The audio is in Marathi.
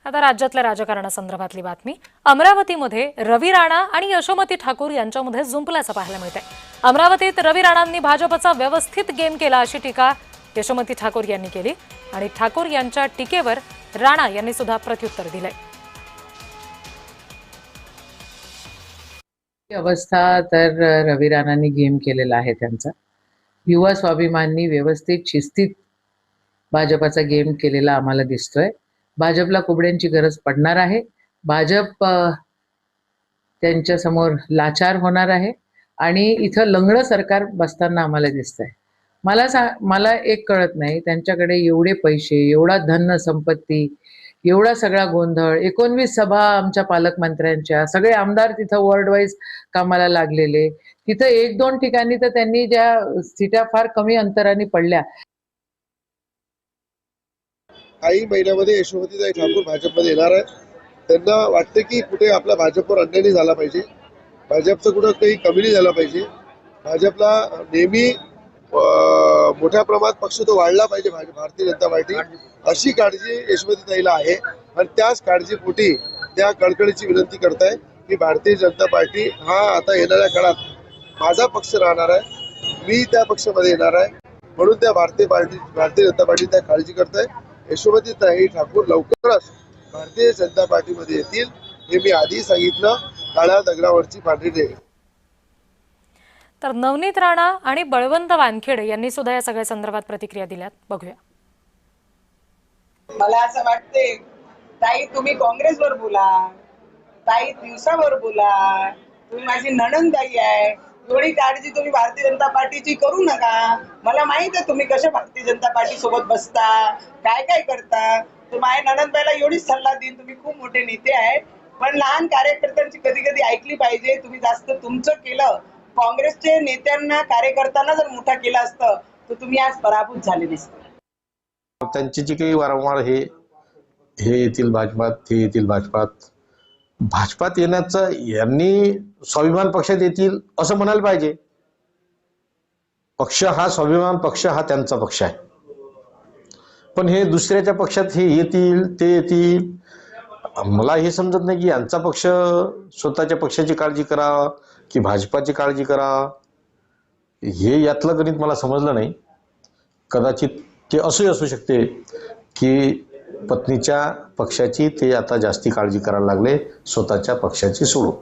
आता राज्यातल्या राजकारणासंदर्भातली बातमी। अमरावतीमध्ये रवी राणा आणि यशोमती ठाकूर यांच्यामध्ये जुंपल्याचं पाहायला मिळतंय। अमरावतीत रवी राणांनी भाजपचा व्यवस्थित गेम केला अशी टीका यशोमती ठाकूर यांनी केली आणि ठाकूर यांच्या टीकेवर राणा यांनी सुद्धा प्रत्युत्तर दिलंय। अवस्था तर रवी राणांनी गेम केलेला आहे त्यांचा। युवा स्वाभिमाननी व्यवस्थित शिस्तीत भाजपचा गेम केलेला आम्हाला दिसतोय। भाजपला कुबड्यांची गरज पडणार आहे। भाजप त्यांच्या समोर लाचार होणार आहे आणि इथं लंगडं सरकार बसताना आम्हाला दिसतंय। मला एक कळत नाही, त्यांच्याकडे एवढे पैसे, एवढा धन संपत्ती, एवढा सगळा गोंधळ, 19 सभा आमच्या पालकमंत्र्यांच्या, सगळे आमदार तिथं वॉर्ड वाईज कामाला लागलेले, तिथं 1-2 ठिकाणी तर त्यांनी ज्या सीटा फार कमी अंतराने पडल्या। काही महिन्यामध्ये यशोमतीताई ठाकूर भाजपमध्ये येणार आहे। त्यांना वाटते की कुठे आपला भाजपवर अन्याय नाही झाला पाहिजे, भाजपचं कुठं काही कमी नाही झाला पाहिजे, भाजपला नेहमी मोठ्या प्रमाणात पक्ष तो वाढला पाहिजे भारतीय जनता पार्टी, अशी काळजी यशोमतीताईला आहे। आणि त्याच काळजीपोटी त्या कळकळीची विनंती करताय की भारतीय जनता पार्टी हा आता येणाऱ्या काळात माझा पक्ष राहणार आहे, मी त्या पक्षामध्ये येणार आहे, म्हणून त्या भारतीय जनता पार्टी त्या काळजी करताय। यशोमतीताई ठाकूर लवकरच भारतीय जनता पार्टीमध्ये येतील, हे मी आधी सांगितलं। काळ्या दगडावरची पांढरी रेघ। तर नवनीत राणा आणि बळवंत वानखेडे यांनी सुद्धा या सगळ्या संदर्भात प्रतिक्रिया दिल्यात, बघूया। मला असं वाटते ताई तुम्ही काँग्रेसवर बोला, ताई दिवसावर बोला, तुम्ही माझी नणंदबाई आहे, एवढी काळजी तुम्ही भारतीय जनता पार्टीची करू नका। मला माहित आहे तुम्ही कशा भारतीय जनता पार्टी सोबत बसता, काय काय करता। तर माझ्या नणंदबाईला एवढीच सल्ला देईन, तुम्ही खूप मोठे नेते आहे, पण लहान कार्यकर्त्यांची कधी कधी ऐकली पाहिजे। तुम्ही जास्त तुमचं केलं, काँग्रेसचे नेत्यांना कार्यकर्त्यांना जर मोठा केला असतं तर तुम्ही आज पराभूत झाले नसते। त्यांची जी काही वारंवार हे येतील भाजपात, ते येतील भाजपात, भाजपात येण्याचं यांनी स्वाभिमान पक्षात येतील असं म्हणायला पाहिजे। पक्ष हा स्वाभिमान पक्ष हा त्यांचा पक्ष आहे, पण हे दुसऱ्याच्या पक्षात हे येतील ते येतील, मला हे समजत नाही की यांचा पक्ष स्वतःच्या पक्षाची काळजी करा की भाजपाची काळजी करा, हे यातलं गणित मला समजलं नाही। कदाचित ते असंही असू शकते की पत्नीच्या पक्षाची ते आता जास्ती काळजी करायला लागले स्वतःच्या पक्षाची सोडून।